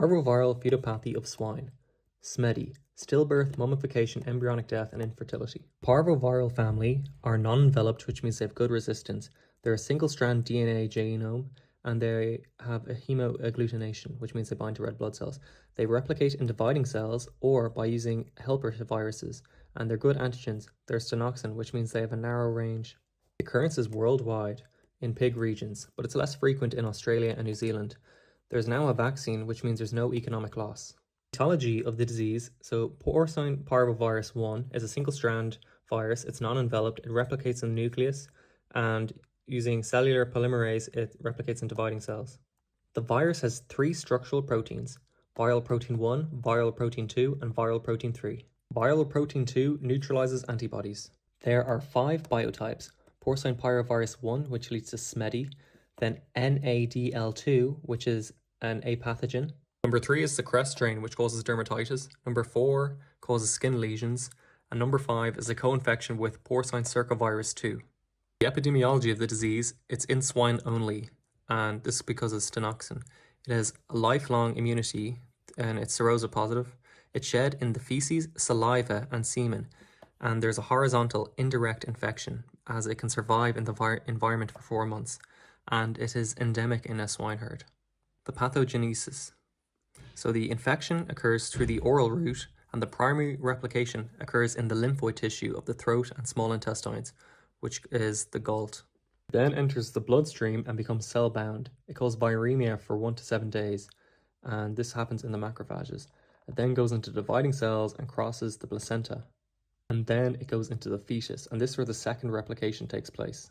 Parvoviral Fetopathy of swine. SMEDI. Stillbirth, mummification, embryonic death, and infertility. Parvoviral family are non-enveloped, which means they have good resistance. They're a single-strand DNA genome, and they have a hemoagglutination, which means they bind to red blood cells. They replicate in dividing cells or by using helper viruses, and they're good antigens. They're stenoxin, which means they have a narrow range. The occurrence is worldwide in pig regions, but it's less frequent in Australia and New Zealand. There's now a vaccine, which means there's no economic loss. Etiology of the disease. So porcine parvovirus 1 is a single-strand virus. It's non-enveloped. It replicates in the nucleus, and using cellular polymerase, it replicates in dividing cells. The virus has 3 structural proteins: viral protein 1, viral protein 2, and viral protein 3. Viral protein 2 neutralizes antibodies. There are 5 biotypes: porcine parvovirus 1, which leads to SMEDI, then NADL2, which is an apathogen. Number 3 is the crest strain, which causes dermatitis. Number 4 causes skin lesions. And number 5 is a co-infection with porcine circovirus 2. The epidemiology of the disease, it's in swine only, and this is because of stenoxin. It has a lifelong immunity, and it's seropositive. It's shed in the feces, saliva, and semen, and there's a horizontal indirect infection, as it can survive in the environment for 4 months, and it is endemic in a swine herd. The pathogenesis. So the infection occurs through the oral route, and the primary replication occurs in the lymphoid tissue of the throat and small intestines, which is the gullet. It then enters the bloodstream and becomes cell-bound. It causes viremia for 1 to 7 days, and this happens in the macrophages. It then goes into dividing cells and crosses the placenta, and then it goes into the fetus, and this is where the second replication takes place.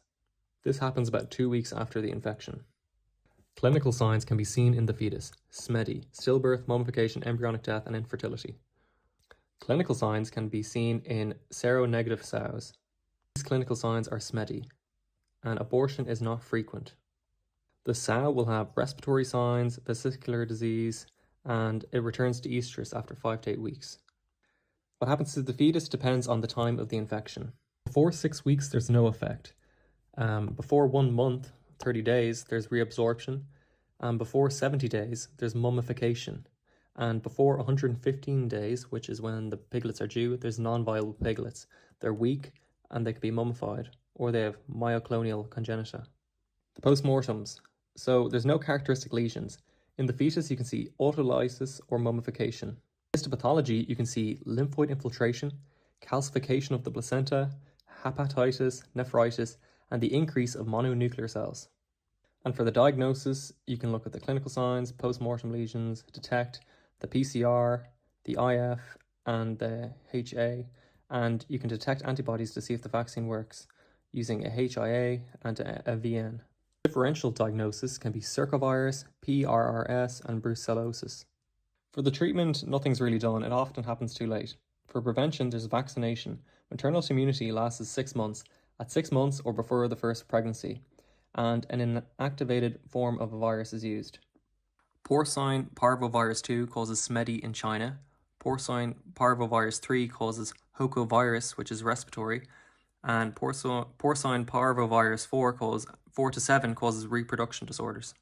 This happens about 2 weeks after the infection. Clinical signs can be seen in the fetus: SMEDI, stillbirth, mummification, embryonic death, and infertility. Clinical signs can be seen in seronegative sows. These clinical signs are SMEDI, and abortion is not frequent. The sow will have respiratory signs, vesicular disease, and it returns to estrus after 5 to 8 weeks. What happens to the fetus depends on the time of the infection. Before 6 weeks, there's no effect. Before 1 month, 30 days, there's reabsorption, and before 70 days, there's mummification, and before 115 days, which is when the piglets are due, there's non-viable piglets. They're weak, and they can be mummified, or they have myoclonial congenita. The postmortems. So there's no characteristic lesions. In the fetus, you can see autolysis or mummification. Histopathology, you can see lymphoid infiltration, calcification of the placenta, hepatitis, nephritis, and the increase of mononuclear cells. And for the diagnosis, you can look at the clinical signs, post-mortem lesions, detect the PCR, the IF, and the HA, and you can detect antibodies to see if the vaccine works using a HIA and a VN. Differential diagnosis can be circovirus, PRRS, and brucellosis. For the treatment, nothing's really done. It often happens too late. For prevention, there's vaccination. Maternal immunity lasts 6 months, at 6 months or before the first pregnancy, and an inactivated form of a virus is used. Porcine parvovirus 2 causes SMEDI in China. Porcine parvovirus 3 causes hocovirus, which is respiratory, and porcine parvovirus 4 to 7 causes reproduction disorders.